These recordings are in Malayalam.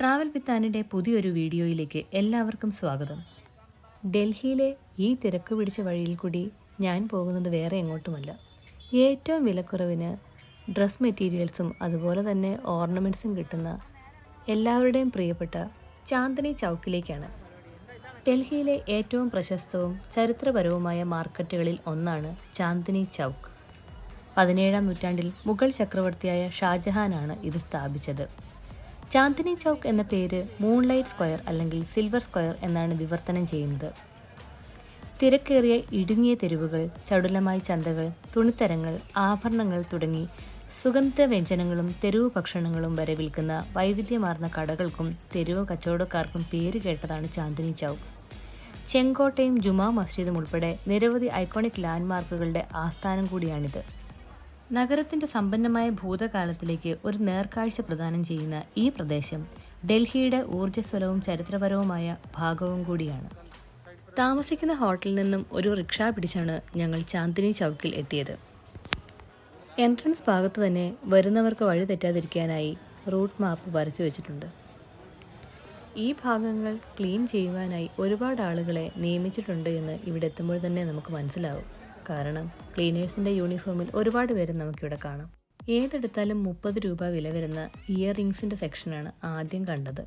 ട്രാവൽ വിത്ത് ആനിൻ്റെ പുതിയൊരു വീഡിയോയിലേക്ക് എല്ലാവർക്കും സ്വാഗതം. ഡൽഹിയിലെ ഈ തിരക്ക് പിടിച്ച വഴിയിൽ കൂടി ഞാൻ പോകുന്നത് വേറെ എങ്ങോട്ടുമല്ല, ഏറ്റവും വിലക്കുറവിന് ഡ്രസ് മെറ്റീരിയൽസും അതുപോലെ തന്നെ ഓർണമെൻറ്റ്സും കിട്ടുന്ന എല്ലാവരുടെയും പ്രിയപ്പെട്ട ചാന്ദിനി ചൗക്കിലേക്കാണ്. ഡൽഹിയിലെ ഏറ്റവും പ്രശസ്തവും ചരിത്രപരവുമായ മാർക്കറ്റുകളിൽ ഒന്നാണ് ചാന്ദിനി ചൗക്ക്. 17-ാം നൂറ്റാണ്ടിൽ മുഗൾ ചക്രവർത്തിയായ ഷാജഹാനാണ് ഇത് സ്ഥാപിച്ചത്. ചാന്ദിനി ചൗക്ക് എന്ന പേര് മൂൺലൈറ്റ് സ്ക്വയർ അല്ലെങ്കിൽ സിൽവർ സ്ക്വയർ എന്നാണ് വിവർത്തനം ചെയ്യുന്നത്. തിരക്കേറിയ ഇടുങ്ങിയ തെരുവുകൾ, ചടുലമായ ചന്തകൾ, തുണിത്തരങ്ങൾ, ആഭരണങ്ങൾ തുടങ്ങി സുഗന്ധവ്യഞ്ജനങ്ങളും തെരുവ് ഭക്ഷണങ്ങളും വരെ വിൽക്കുന്ന വൈവിധ്യമാർന്ന കടകൾക്കും തെരുവ് കച്ചവടക്കാർക്കും പേര് കേട്ടതാണ് ചാന്ദിനി ചൗക്ക്. ചെങ്കോട്ടയും ജുമാ മസ്ജിദും ഉൾപ്പെടെ നിരവധി ഐക്കോണിക് ലാൻഡ്മാർക്കുകളുടെ ആസ്ഥാനം കൂടിയാണിത്. നഗരത്തിൻ്റെ സമ്പന്നമായ ഭൂതകാലത്തിലേക്ക് ഒരു നേർക്കാഴ്ച പ്രദാനം ചെയ്യുന്ന ഈ പ്രദേശം ഡൽഹിയുടെ ഊർജ്ജസ്വലവും ചരിത്രപരവുമായ ഭാഗവും കൂടിയാണ്. താമസിക്കുന്ന ഹോട്ടലിൽ നിന്നും ഒരു റിക്ഷ പിടിച്ചാണ് ഞങ്ങൾ ചാന്ദിനി ചൗക്കിൽ എത്തിയത്. എൻട്രൻസ് ഭാഗത്ത് തന്നെ വരുന്നവർക്ക് വഴി തെറ്റാതിരിക്കാനായി റൂട്ട് മാപ്പ് വരച്ചു വെച്ചിട്ടുണ്ട്. ഈ ഭാഗങ്ങൾ ക്ലീൻ ചെയ്യുവാനായി ഒരുപാട് ആളുകളെ നിയമിച്ചിട്ടുണ്ട് എന്ന് ഇവിടെ എത്തുമ്പോൾ തന്നെ നമുക്ക് മനസ്സിലാവും. കാരണം ക്ലീനേഴ്സിൻ്റെ യൂണിഫോമിൽ ഒരുപാട് പേര് നമുക്കിവിടെ കാണാം. ഏതെടുത്താലും 30 രൂപ വില വരുന്ന ഇയർ റിങ്സിൻ്റെ സെക്ഷനാണ് ആദ്യം കണ്ടത്.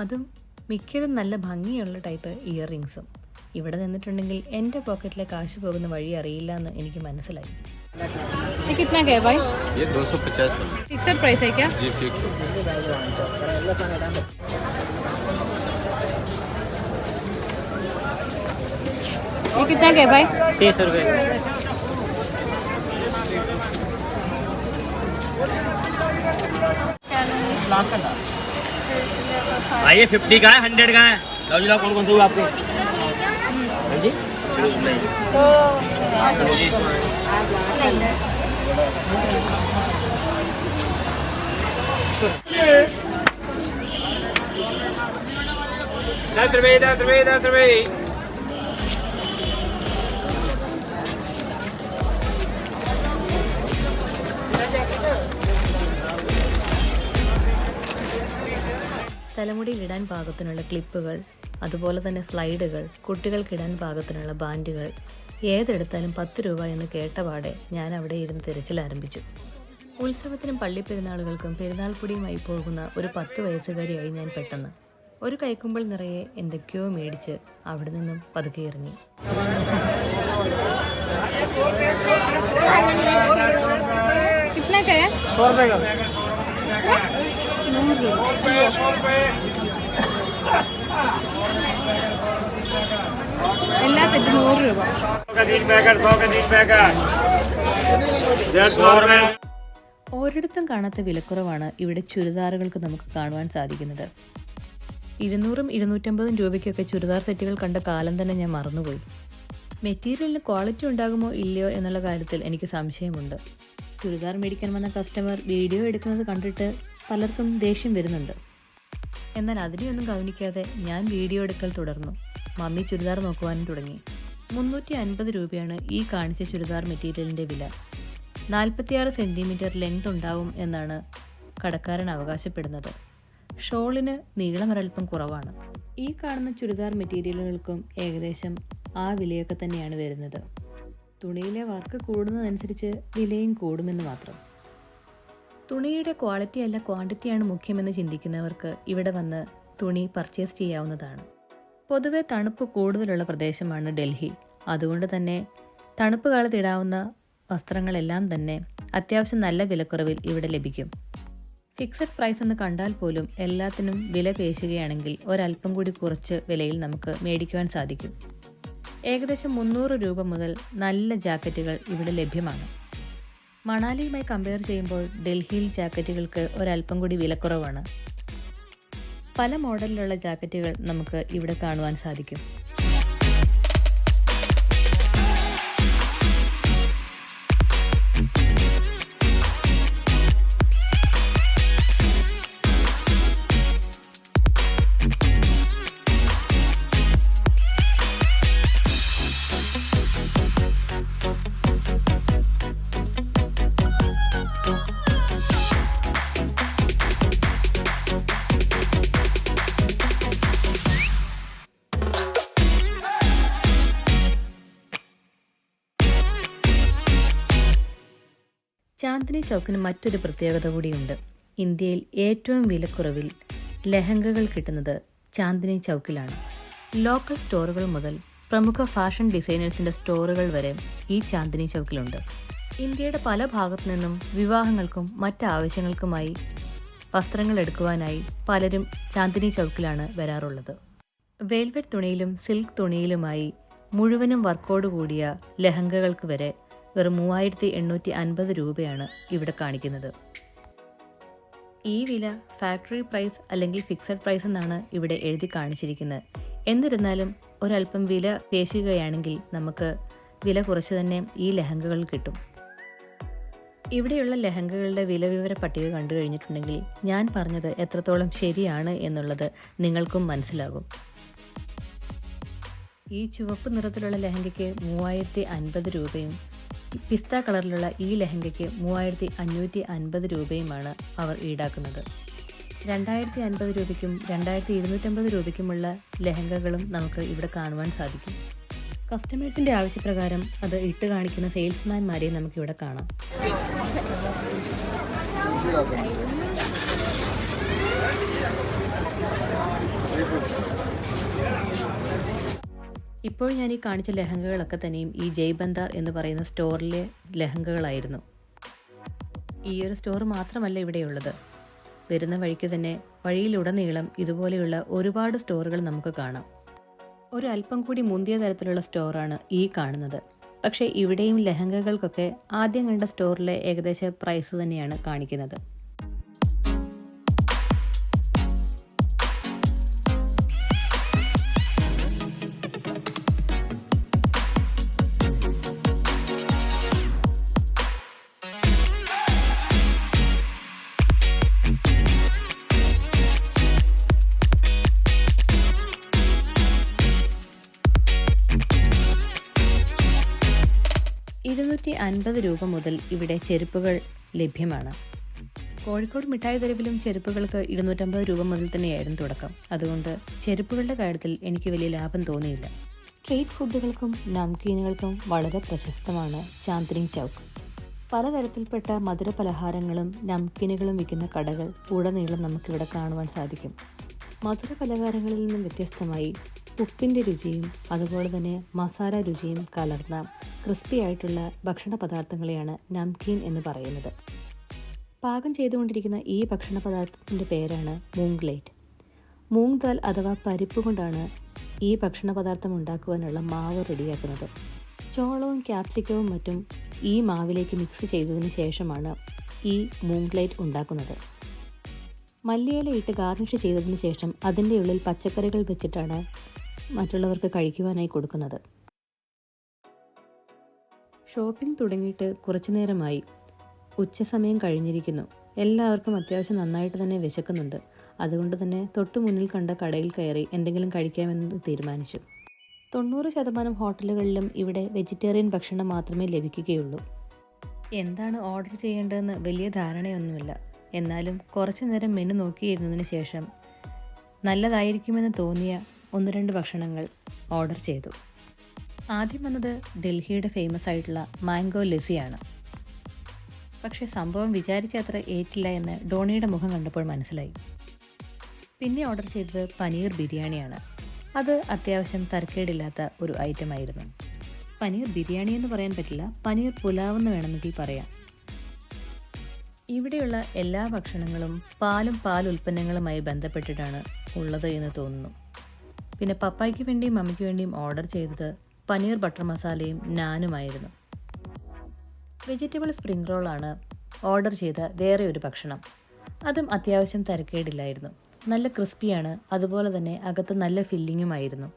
അതും മിക്കതും നല്ല ഭംഗിയുള്ള ടൈപ്പ് ഇയർ റിങ്സും. ഇവിടെ നിന്നിട്ടുണ്ടെങ്കിൽ എൻ്റെ പോക്കറ്റിലെ കാശ് പോകുന്ന വഴി അറിയില്ല എന്ന് എനിക്ക് മനസ്സിലായി. ये कितना क्या भाई? 30 रुपये। आइए 50 का है, 100 का है। लो जी, कौन कौन से हुआ आपको? हाँ जी $10 रुपये। തലമുടിയിലിടാൻ പാകത്തിനുള്ള ക്ലിപ്പുകൾ, അതുപോലെ തന്നെ സ്ലൈഡുകൾ, കുട്ടികൾക്കിടാൻ പാകത്തിനുള്ള ബാൻഡുകൾ, ഏതെടുത്താലും 10 രൂപ എന്ന് കേട്ടപാടെ ഞാൻ അവിടെ ഇരുന്ന് തിരച്ചിൽ ആരംഭിച്ചു. ഉത്സവത്തിനും പള്ളിപ്പെരുന്നാളുകൾക്കും പെരുന്നാൾ പൊടിയുമായി പോകുന്ന ഒരു 10 വയസ്സുകാരിയായി ഞാൻ പെട്ടെന്ന് ഒരു കൈക്കുമ്പിൾ നിറയെ എന്തൊക്കെയോ മേടിച്ച് അവിടെ നിന്നും പതുക്കെ ഇറങ്ങി. എല്ലാ സെറ്റും 100 രൂപ. ഒരിടത്തും കാണാത്ത വിലക്കുറവാണ് ഇവിടെ ചുരിദാറുകൾക്ക് നമുക്ക് കാണുവാൻ സാധിക്കുന്നത്. 200-250 രൂപയ്ക്കൊക്കെ ചുരിദാർ സെറ്റുകൾ കണ്ട കാലം തന്നെ ഞാൻ മറന്നുപോയി. മെറ്റീരിയലിന് ക്വാളിറ്റി ഉണ്ടാകുമോ ഇല്ലയോ എന്നുള്ള കാര്യത്തിൽ എനിക്ക് സംശയമുണ്ട്. ചുരിദാർ മേടിക്കാൻ വന്ന കസ്റ്റമർ വീഡിയോ എടുക്കുന്നത് കണ്ടിട്ട് പലർക്കും ദേഷ്യം വരുന്നുണ്ട്. എന്നാൽ അതിനെയൊന്നും ഗൗനിക്കാതെ ഞാൻ വീഡിയോ എടുക്കൽ തുടർന്നു. മമ്മി ചുരിദാർ നോക്കുവാനും തുടങ്ങി. 350 രൂപയാണ് ഈ കാണിച്ച ചുരിദാർ മെറ്റീരിയലിൻ്റെ വില. 46 സെൻറ്റിമീറ്റർ ലെങ്ത് ഉണ്ടാവും എന്നാണ് കടക്കാരൻ അവകാശപ്പെടുന്നത്. ഷോളിന് നീളമൊരൽപ്പം കുറവാണ്. ഈ കാണുന്ന ചുരിദാർ മെറ്റീരിയലുകൾക്കും ഏകദേശം ആ വിലയൊക്കെ തന്നെയാണ് വരുന്നത്. തുണിയിലെ വർക്ക് കൂടുന്നതനുസരിച്ച് വിലയും കൂടുമെന്ന് മാത്രം. തുണിയുടെ ക്വാളിറ്റി അല്ല ക്വാണ്ടിറ്റിയാണ് മുഖ്യമെന്ന് ചിന്തിക്കുന്നവർക്ക് ഇവിടെ വന്ന് തുണി പർച്ചേസ് ചെയ്യാവുന്നതാണ്. പൊതുവെ തണുപ്പ് കൂടുതലുള്ള പ്രദേശമാണ് ഡൽഹി. അതുകൊണ്ട് തന്നെ തണുപ്പ് കാലത്ത് ഇടാവുന്ന വസ്ത്രങ്ങളെല്ലാം തന്നെ അത്യാവശ്യം നല്ല വിലക്കുറവിൽ ഇവിടെ ലഭിക്കും. ഫിക്സഡ് പ്രൈസ് എന്ന് കണ്ടാൽ പോലും എല്ലാത്തിനും വില പേശുകയാണെങ്കിൽ ഒരല്പം കൂടി കുറച്ച് വിലയിൽ നമുക്ക് മേടിക്കുവാൻ സാധിക്കും. ഏകദേശം 300 രൂപ മുതൽ നല്ല ജാക്കറ്റുകൾ ഇവിടെ ലഭ്യമാണ്. മണാലിയുമായി കമ്പയർ ചെയ്യുമ്പോൾ ഡൽഹിയിൽ ജാക്കറ്റുകൾക്ക് ഒരല്പം കൂടി വിലക്കുറവാണ്. പല മോഡലിലുള്ള ജാക്കറ്റുകൾ നമുക്ക് ഇവിടെ കാണുവാൻ സാധിക്കും. ചാന്ദിനി ചൗക്കിന് മറ്റൊരു പ്രത്യേകത കൂടിയുണ്ട്. ഇന്ത്യയിൽ ഏറ്റവും വിലക്കുറവിൽ ലെഹങ്കകൾ കിട്ടുന്നത് ചാന്ദിനി ചൗക്കിലാണ്. ലോക്കൽ സ്റ്റോറുകൾ മുതൽ പ്രമുഖ ഫാഷൻ ഡിസൈനേഴ്സിൻ്റെ സ്റ്റോറുകൾ വരെ ഈ ചാന്ദിനി ചൗക്കിലുണ്ട്. ഇന്ത്യയുടെ പല ഭാഗത്തു നിന്നും വിവാഹങ്ങൾക്കും മറ്റ് ആവശ്യങ്ങൾക്കുമായി വസ്ത്രങ്ങൾ എടുക്കുവാനായി പലരും ചാന്ദിനി ചൗക്കിലാണ് വരാറുള്ളത്. വെൽവെറ്റ് തുണിയിലും സിൽക്ക് തുണിയിലുമായി മുഴുവനും വർക്കോട് കൂടിയ ലെഹങ്കകൾക്ക് വരെ വെറും 3850 രൂപയാണ് ഇവിടെ കാണിക്കുന്നത്. ഈ വില ഫാക്ടറി പ്രൈസ് അല്ലെങ്കിൽ ഫിക്സഡ് പ്രൈസ് എന്നാണ് ഇവിടെ എഴുതി കാണിച്ചിരിക്കുന്നത്. എന്നിരുന്നാലും ഒരല്പം വില പേശുകയാണെങ്കിൽ നമുക്ക് വില കുറച്ച് തന്നെ ഈ ലെഹങ്കകൾ കിട്ടും. ഇവിടെയുള്ള ലെഹങ്കകളുടെ വില വിവര പട്ടിക കണ്ടു കഴിഞ്ഞിട്ടുണ്ടെങ്കിൽ ഞാൻ പറഞ്ഞത് എത്രത്തോളം ശരിയാണ് എന്നുള്ളത് നിങ്ങൾക്കും മനസ്സിലാകും. ഈ ചുവപ്പ് നിറത്തിലുള്ള ലെഹങ്കയ്ക്ക് 3050 രൂപയും പിസ്ത കളറിലുള്ള ഈ ലെഹങ്കയ്ക്ക് 3550 രൂപയുമാണ് അവർ ഈടാക്കുന്നത്. 2050 രൂപയ്ക്കും 2250 രൂപയ്ക്കുമുള്ള ലെഹങ്കകളും നമുക്ക് ഇവിടെ കാണുവാൻ സാധിക്കും. കസ്റ്റമേഴ്സിൻ്റെ ആവശ്യപ്രകാരം അത് ഇട്ട് കാണിക്കുന്ന സെയിൽസ്മാൻമാരെ നമുക്കിവിടെ കാണാം. ഇപ്പോൾ ഞാൻ ഈ കാണിച്ച ലെഹങ്കകളൊക്കെ തന്നെയും ഈ ജയ്ബന്ദാർ എന്ന് പറയുന്ന സ്റ്റോറിലെ ലെഹങ്കകളായിരുന്നു. ഈ ഒരു സ്റ്റോർ മാത്രമല്ല ഇവിടെയുള്ളത്. വരുന്ന വഴിക്ക് തന്നെ വഴിയിലുടനീളം ഇതുപോലെയുള്ള ഒരുപാട് സ്റ്റോറുകൾ നമുക്ക് കാണാം. ഒരു അല്പം കൂടി മുന്തിയ തരത്തിലുള്ള സ്റ്റോറാണ് ഈ കാണുന്നത്. പക്ഷേ ഇവിടെയും ലെഹങ്കകൾക്കൊക്കെ ആദ്യം കണ്ട സ്റ്റോറിലെ ഏകദേശ പ്രൈസ് തന്നെയാണ് കാണിക്കുന്നത്. രൂപ മുതൽ ഇവിടെ ചെരുപ്പുകൾ ലഭ്യമാണ്. കോഴിക്കോട് മിഠായി തെരുവിലും ചെരുപ്പുകൾക്ക് 250 രൂപ മുതൽ തന്നെയായിരുന്നു തുടക്കം. അതുകൊണ്ട് ചെരുപ്പുകളുടെ കാര്യത്തിൽ എനിക്ക് വലിയ ലാഭം തോന്നിയില്ല. സ്ട്രീറ്റ് ഫുഡുകൾക്കും നംകീനുകൾക്കും വളരെ പ്രശസ്തമാണ് ചാന്ദിനി ചൗക്ക്. പലതരത്തിൽപ്പെട്ട മധുര പലഹാരങ്ങളും നംകീനുകളും വിൽക്കുന്ന കടകൾ ഉടനീളം നമുക്കിവിടെ കാണുവാൻ സാധിക്കും. മധുര പലഹാരങ്ങളിൽ നിന്നും വ്യത്യസ്തമായി ഉപ്പിൻ്റെ രുചിയും അതുപോലെ തന്നെ മസാല രുചിയും കലർന്ന ക്രിസ്പി ആയിട്ടുള്ള ഭക്ഷണ പദാർത്ഥങ്ങളെയാണ് നംകീൻ എന്ന് പറയുന്നത്. പാകം ചെയ്തുകൊണ്ടിരിക്കുന്ന ഈ ഭക്ഷണ പദാർത്ഥത്തിൻ്റെ പേരാണ് മൂങ് ലൈറ്റ്. മൂങ് ദാൽ അഥവാ പരിപ്പ് കൊണ്ടാണ് ഈ ഭക്ഷണ പദാർത്ഥം ഉണ്ടാക്കുവാനുള്ള മാവ് റെഡിയാക്കുന്നത്. ചോളവും ക്യാപ്സിക്കവും മറ്റും ഈ മാവിലേക്ക് മിക്സ് ചെയ്തതിന് ശേഷമാണ് ഈ മൂങ് ലൈറ്റ് ഉണ്ടാക്കുന്നത്. മല്ലിയില ഇട്ട് ഗാർണിഷ് ചെയ്തതിന് ശേഷം അതിൻ്റെ ഉള്ളിൽ പച്ചക്കറികൾ വെച്ചിട്ടാണ് മറ്റുള്ളവർക്ക് കഴിക്കുവാനായി കൊടുക്കുന്നത്. ഷോപ്പിംഗ് തുടങ്ങിയിട്ട് കുറച്ചു നേരമായി. ഉച്ചസമയം കഴിഞ്ഞിരിക്കുന്നു. എല്ലാവർക്കും അത്യാവശ്യം നന്നായിട്ട് തന്നെ വിശക്കുന്നുണ്ട്. അതുകൊണ്ട് തന്നെ തൊട്ടു മുന്നിൽ കണ്ട കടയിൽ കയറി എന്തെങ്കിലും കഴിക്കാമെന്ന് തീരുമാനിച്ചു. 90% ഹോട്ടലുകളിലും ഇവിടെ വെജിറ്റേറിയൻ ഭക്ഷണം മാത്രമേ ലഭിക്കുകയുള്ളൂ. എന്താണ് ഓർഡർ ചെയ്യേണ്ടതെന്ന് വലിയ ധാരണയൊന്നുമില്ല. എന്നാലും കുറച്ചു നേരം മെനു നോക്കിയിരുന്നതിന് ശേഷം നല്ലതായിരിക്കുമെന്ന് തോന്നിയ 1-2 ഭക്ഷണങ്ങൾ ഓർഡർ ചെയ്തു. ആദ്യം വന്നത് ഡൽഹിയുടെ ഫേമസ് ആയിട്ടുള്ള മാംഗോ ലസ്സിയാണ്. പക്ഷേ സംഭവം വിചാരിച്ച അത്ര ഏറ്റില്ല എന്ന് ഡോണിയുടെ മുഖം കണ്ടപ്പോൾ മനസ്സിലായി. പിന്നെ ഓർഡർ ചെയ്തത് പനീർ ബിരിയാണിയാണ്. അത് അത്യാവശ്യം തരക്കേടില്ലാത്ത ഒരു ഐറ്റമായിരുന്നു. പനീർ ബിരിയാണി എന്ന് പറയാൻ പറ്റില്ല, പനീർ പുലാവ് എന്ന് വേണമെങ്കിൽ പറയാം. ഇവിടെയുള്ള എല്ലാ ഭക്ഷണങ്ങളും പാൽ ഉൽപ്പന്നങ്ങളുമായി ബന്ധപ്പെട്ടിട്ടാണ് ഉള്ളത് എന്ന് തോന്നുന്നു. പിന്നെ പപ്പായ്ക്ക് വേണ്ടിയും മമ്മിക്ക് വേണ്ടിയും ഓർഡർ ചെയ്തത് പനീർ ബട്ടർ മസാലയും നാനുമായിരുന്നു. വെജിറ്റബിൾ സ്പ്രിംഗ് റോളാണ് ഓർഡർ ചെയ്ത വേറെ ഒരു ഭക്ഷണം. അതും അത്യാവശ്യം തരക്കേടില്ലായിരുന്നു. നല്ല ക്രിസ്പിയാണ്, അതുപോലെ തന്നെ അകത്ത് നല്ല ഫില്ലിങ്ങുമായിരുന്നു.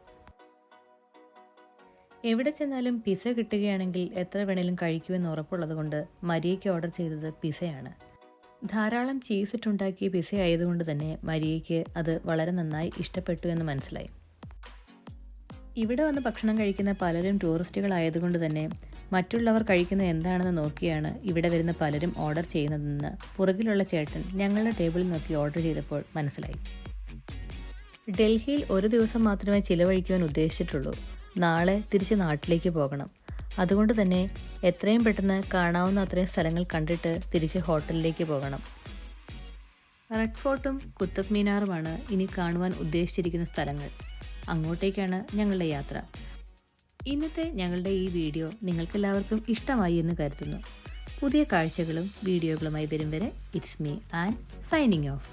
എവിടെ ചെന്നാലും പിസ്സ കിട്ടുകയാണെങ്കിൽ എത്ര വേണേലും കഴിക്കുമെന്ന് ഉറപ്പുള്ളത് കൊണ്ട് മരിയയ്ക്ക് ഓർഡർ ചെയ്തത് പിസ്സയാണ്. ധാരാളം ചീസ് ഇട്ടുണ്ടാക്കിയ പിസ്സ ആയതുകൊണ്ട് തന്നെ മരിയയ്ക്ക് അത് വളരെ നന്നായി ഇഷ്ടപ്പെട്ടു എന്ന് മനസ്സിലായി. ഇവിടെ വന്ന് ഭക്ഷണം കഴിക്കുന്ന പലരും ടൂറിസ്റ്റുകളായതുകൊണ്ട് തന്നെ മറ്റുള്ളവർ കഴിക്കുന്നത് എന്താണെന്ന് നോക്കിയാണ് ഇവിടെ വരുന്ന പലരും ഓർഡർ ചെയ്യുന്നതെന്ന് പുറകിലുള്ള ചേട്ടൻ ഞങ്ങളുടെ ടേബിളിൽ നോക്കി ഓർഡർ ചെയ്തപ്പോൾ മനസ്സിലായി. ഡൽഹിയിൽ ഒരു ദിവസം മാത്രമേ ചിലവഴിക്കുവാൻ ഉദ്ദേശിച്ചിട്ടുള്ളൂ. നാളെ തിരിച്ച് നാട്ടിലേക്ക് പോകണം. അതുകൊണ്ട് തന്നെ എത്രയും പെട്ടെന്ന് കാണാവുന്ന അത്രയും സ്ഥലങ്ങൾ കണ്ടിട്ട് തിരിച്ച് ഹോട്ടലിലേക്ക് പോകണം. റെഡ് ഫോർട്ടും കുത്തബ് മീനാറുമാണ് ഇനി കാണുവാൻ ഉദ്ദേശിച്ചിരിക്കുന്ന സ്ഥലങ്ങൾ. അങ്ങോട്ടേക്കാണ് ഞങ്ങളുടെ യാത്ര. ഇന്നത്തെ ഞങ്ങളുടെ ഈ വീഡിയോ നിങ്ങൾക്കെല്ലാവർക്കും ഇഷ്ടമായി എന്ന് കരുതുന്നു. പുതിയ കാഴ്ചകളും വീഡിയോകളുമായി വരും വരെ it's me and signing off.